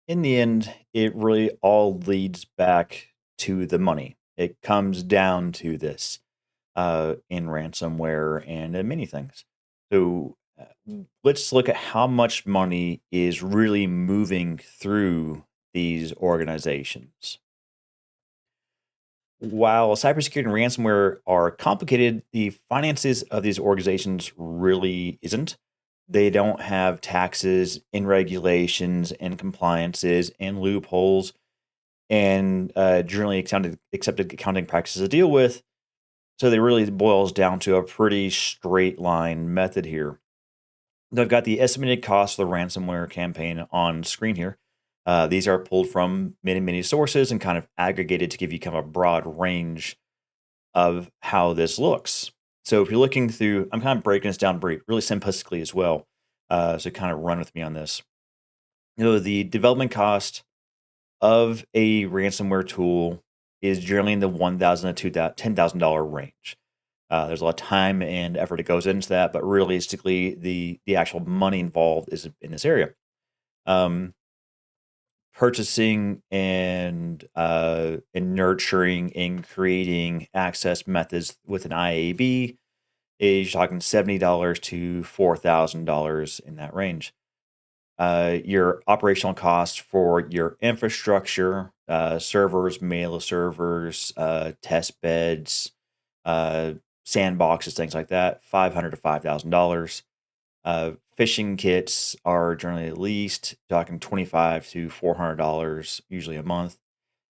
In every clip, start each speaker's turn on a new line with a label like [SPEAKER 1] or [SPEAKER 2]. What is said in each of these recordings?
[SPEAKER 1] In the end, it really all leads back to the money. It comes down to this in ransomware and in many things. So let's look at how much money is really moving through these organizations. While cybersecurity and ransomware are complicated, the finances of these organizations really isn't. They don't have taxes and regulations and compliances and loopholes and generally accepted accounting practices to deal with. So they really boils down to a pretty straight line method here. I've got the estimated cost of the ransomware campaign on screen here. These are pulled from many sources and kind of aggregated to give you kind of a broad range of how this looks. So if you're looking through, I'm kind of breaking this down really simplistically as well. So kind of run with me on this. The development cost of a ransomware tool is generally in the $1,000 to $10,000 range. There's a lot of time and effort that goes into that, but realistically, the actual money involved is in this area. Um, Purchasing and nurturing and creating access methods with an IAB is talking $70 to $4,000 in that range. Your operational cost for your infrastructure, servers, mail servers, test beds, uh, sandboxes, things like that, $500 to $5,000. Phishing kits are generally at least talking $25 to $400, usually a month.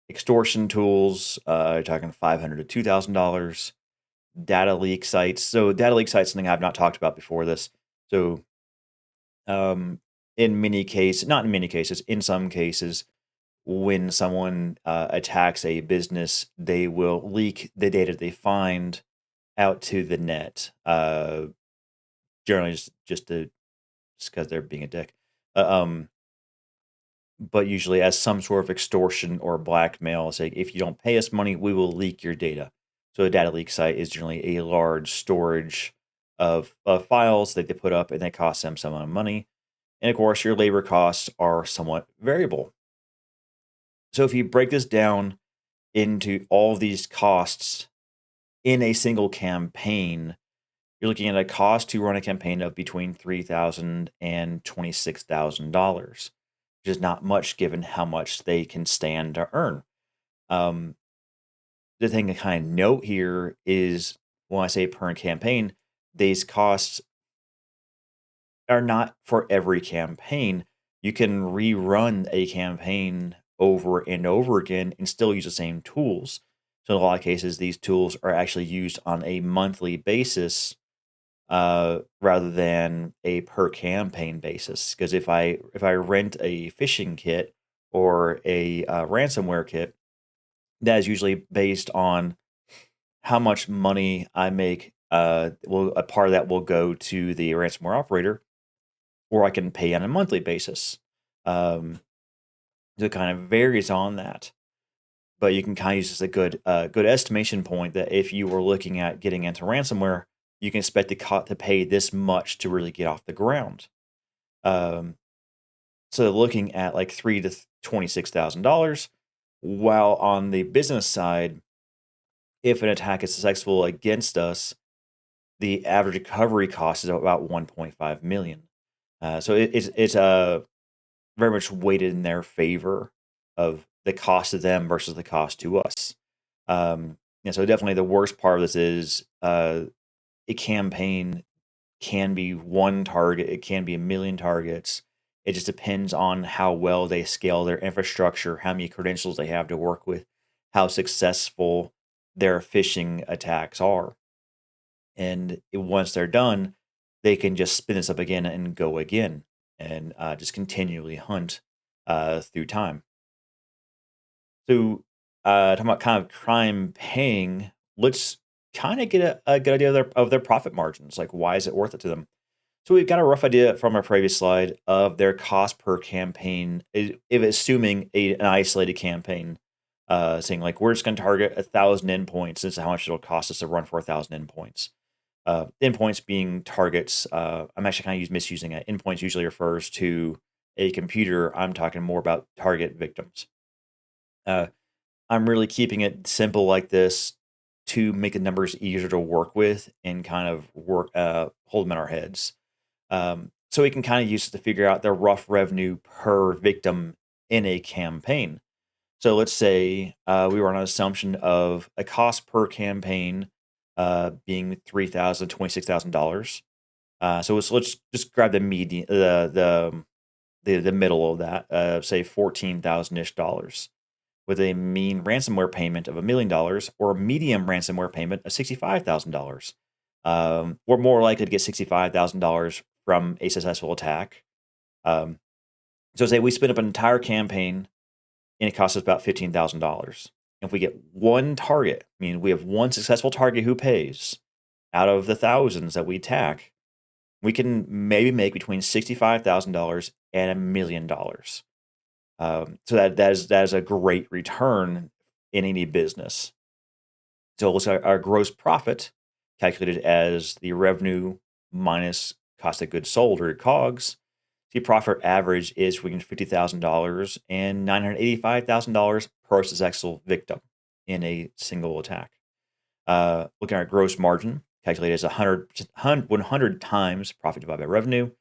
[SPEAKER 1] Extortion tools, talking $500 to $2,000. Data leak sites. So data leak sites, something I've not talked about before this. So um, in many cases, not in many cases, in some cases, when someone attacks a business, they will leak the data they find out to the net. Generally, just because they're being a dick. Uh, um, but usually as some sort of extortion or blackmail, say if you don't pay us money, we will leak your data. So a data leak site is generally a large storage of files that they put up, and they cost them some amount of money. And of course, your labor costs are somewhat variable. So if you break this down into all of these costs in a single campaign, you're looking at a cost to run a campaign of between $3,000 and $26,000, which is not much given how much they can stand to earn. Um, the thing to kind of note here is when I say per campaign, these costs are not for every campaign. You can rerun a campaign over and over again and still use the same tools. So in a lot of cases, these tools are actually used on a monthly basis rather than a per campaign basis. Because if I rent a phishing kit or a ransomware kit, that is usually based on how much money I make. A part of that will go to the ransomware operator, or I can pay on a monthly basis. Um, so it kind of varies on that. But you can kind of use this as a good estimation point that if you were looking at getting into ransomware, you can expect to pay this much to really get off the ground. Um, so looking at like $3,000 to $26,000, while on the business side, if an attack is successful against us, the average recovery cost is about 1.5 million. So it's very much weighted in their favor of the cost to them versus the cost to us. And so definitely the worst part of this is a campaign can be one target, it can be a million targets. It just depends on how well they scale their infrastructure, how many credentials they have to work with, how successful their phishing attacks are. And once they're done, they can just spin this up again and go again and just continually hunt through time. So, talking about kind of crime paying, let's kind of get a good idea of their profit margins. Like, why is it worth it to them? So, we've got a rough idea from our previous slide of their cost per campaign, if assuming an isolated campaign, saying like we're just going to target 1,000 endpoints. This is how much it'll cost us to run for 1,000 endpoints. Endpoints being targets. I'm actually kind of misusing it. Endpoints usually refers to a computer, I'm talking more about target victims. Uh, I'm really keeping it simple like this to make the numbers easier to work with and kind of hold them in our heads. So we can kind of use it to figure out the rough revenue per victim in a campaign. So let's say we were on an assumption of a cost per campaign being $3,000, $26,000. So let's just grab the median, the middle of that, say 14,000 ish dollars, with a mean ransomware payment of $1 million or a medium ransomware payment of $65,000. We're more likely to get $65,000 from a successful attack. Um, so say we spin up an entire campaign and it costs us about $15,000. If we get one target, I mean, we have one successful target who pays out of the thousands that we attack, we can maybe make between $65,000 and $1 million. So that is a great return in any business. So it looks like our gross profit, calculated as the revenue minus cost of goods sold, or COGS. The profit average is between $50,000 and $985,000 per successful victim in a single attack. Looking at our gross margin, calculated as 100 times profit divided by revenue.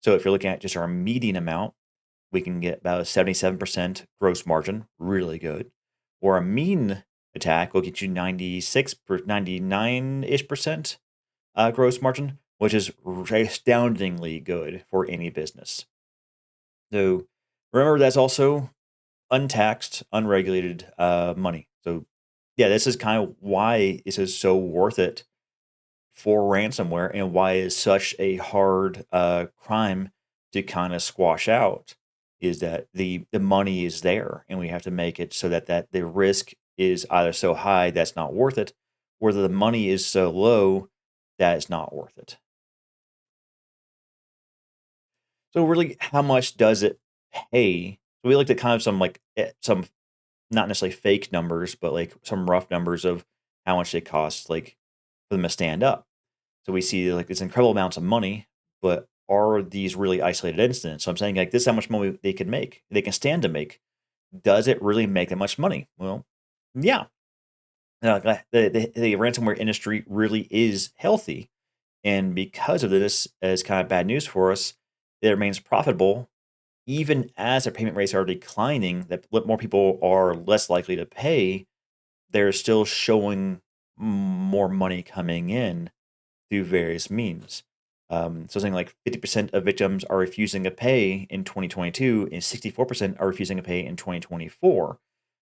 [SPEAKER 1] So if you're looking at just our median amount, we can get about a 77% gross margin, really good. Or a mean attack will get you 99-ish% gross margin, which is astoundingly good for any business. So remember, that's also untaxed, unregulated money. So yeah, this is kind of why this is so worth it for ransomware and why it's such a hard crime to kind of squash out, is that the money is there and we have to make it so that the risk is either so high that's not worth it, or the money is so low that it's not worth it. So really, how much does it pay? So we looked at kind of some some not necessarily fake numbers, but like some rough numbers of how much it costs, like for them to stand up. So we see like it's incredible amounts of money, but are these really isolated incidents? So I'm saying like this is how much money they can make, they can stand to make. Does it really make that much money? Well, yeah. The ransomware industry really is healthy, and because of this, as kind of bad news for us, it remains profitable even as their payment rates are declining. That more people are less likely to pay. They're still showing more money coming in through various means. So something like 50% of victims are refusing to pay in 2022, and 64% are refusing to pay in 2024.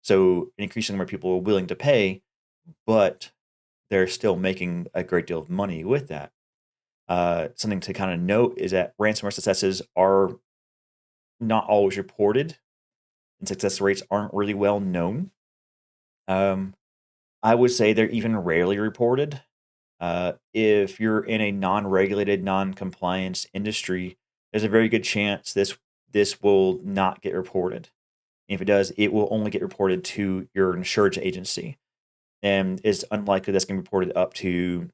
[SPEAKER 1] So an increasing number of people are willing to pay, but they're still making a great deal of money with that. Something to kind of note is that ransomware successes are not always reported, and success rates aren't really well known. Um, I would say they're even rarely reported. If you're in a non-regulated, non-compliance industry, there's a very good chance this will not get reported. If it does, it will only get reported to your insurance agency, and it's unlikely that's going to be reported up to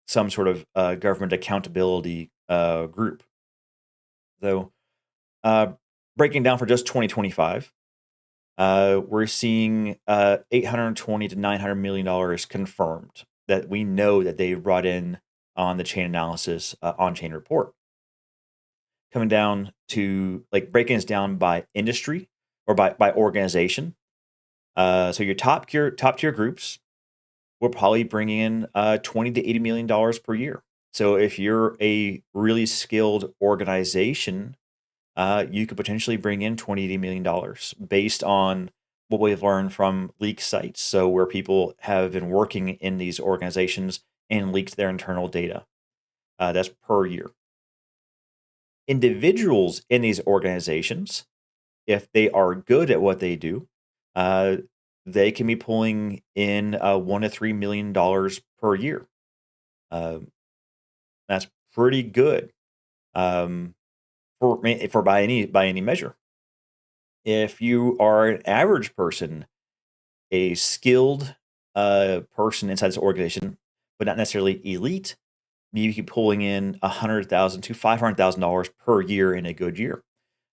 [SPEAKER 1] some sort of government accountability group. So, uh, breaking down for just 2025, we're seeing 820 to $900 million confirmed that we know that they brought in on the chain analysis on chain report. Coming down to like breaking this down by industry or by organization. So your top tier groups will probably bring in 20 to $80 million per year. So if you're a really skilled organization, you could potentially bring in $20 to $80 million based on what we've learned from leak sites. So where people have been working in these organizations and leaked their internal data. That's per year. Individuals in these organizations, if they are good at what they do, uh, they can be pulling in $1 to $3 million per year. Um, that's pretty good um, for by any measure. If you are an average person, a skilled person inside this organization, but not necessarily elite, maybe pulling in $100,000 to $500,000 per year in a good year.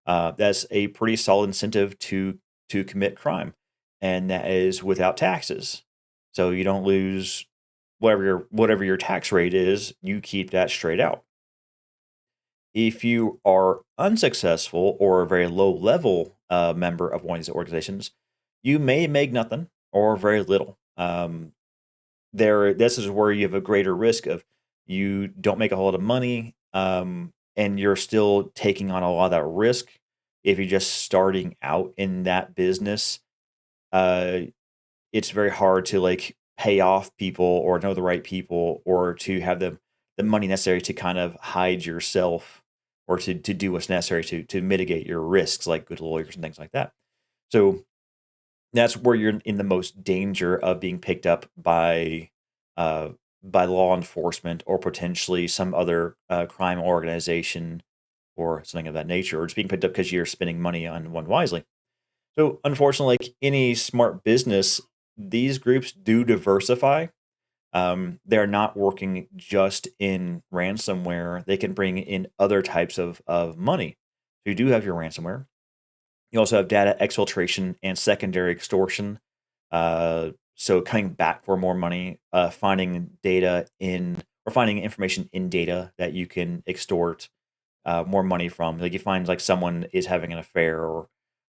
[SPEAKER 1] That's a pretty solid incentive to commit crime, and that is without taxes. So you don't lose whatever your tax rate is. You keep that straight out. If you are unsuccessful or a very low level member of one of these organizations, you may make nothing or very little. This is where you have a greater risk of you don't make a whole lot of money, and you're still taking on a lot of that risk. If you're just starting out in that business, uh, it's very hard to like pay off people or know the right people or to have the money necessary to kind of hide yourself or to do what's necessary to mitigate your risks, like good lawyers and things like that. So that's where you're in the most danger of being picked up uh, by law enforcement or potentially some other crime organization or something of that nature, or just being picked up because you're spending money on one wisely. So, unfortunately, like any smart business, these groups do diversify. They're not working just in ransomware. They can bring in other types of money. So you do have your ransomware. You also have data exfiltration and secondary extortion. So coming back for more money, finding data in or finding information in data that you can extort more money from. Like you find like someone is having an affair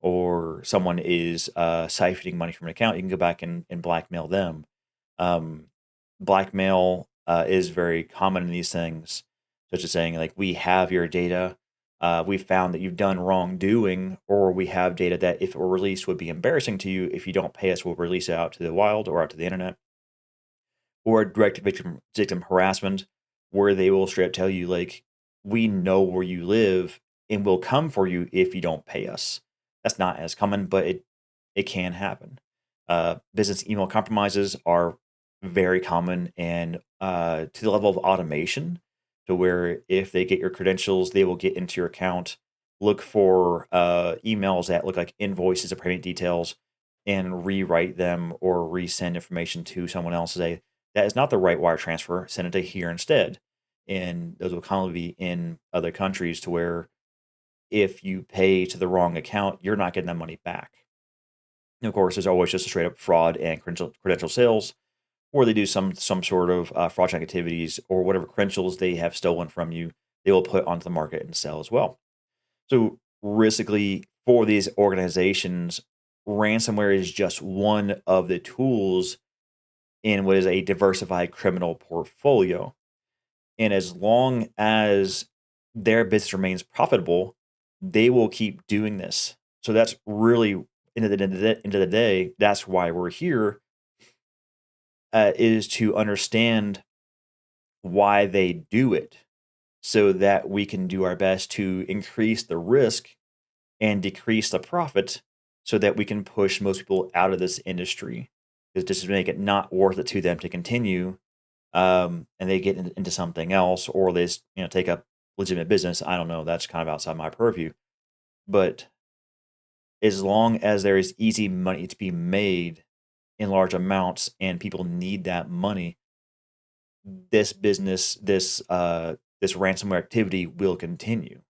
[SPEAKER 1] or someone is siphoning money from an account, you can go back and blackmail them. Um, Blackmail is very common in these things, such as saying like we have your data. We found that you've done wrongdoing, or we have data that if it were released would be embarrassing to you. If you don't pay us, we'll release it out to the wild or out to the internet, or direct victim harassment, where they will straight up tell you like, we know where you live and we'll come for you if you don't pay us. That's not as common, but it can happen. Business email compromises are very common and to the level of automation, to where if they get your credentials, they will get into your account, look for emails that look like invoices or payment details, and rewrite them or resend information to someone else. Say that is not the right wire transfer. Send it to here instead. And those will commonly be in other countries, to where if you pay to the wrong account, you're not getting that money back. And of course, there's always just a straight up fraud and credential sales, or they do some sort of fraudulent activities, or whatever credentials they have stolen from you, they will put onto the market and sell as well. So, realistically, for these organizations, ransomware is just one of the tools in what is a diversified criminal portfolio. And as long as their business remains profitable, they will keep doing this. So that's really end of the day, that's why we're here, is to understand why they do it, so that we can do our best to increase the risk and decrease the profit, so that we can push most people out of this industry, because just to make it not worth it to them to continue, and they get into something else, or they take up legitimate business. I don't know. That's kind of outside my purview. But as long as there is easy money to be made in large amounts and people need that money, this business, this ransomware activity will continue.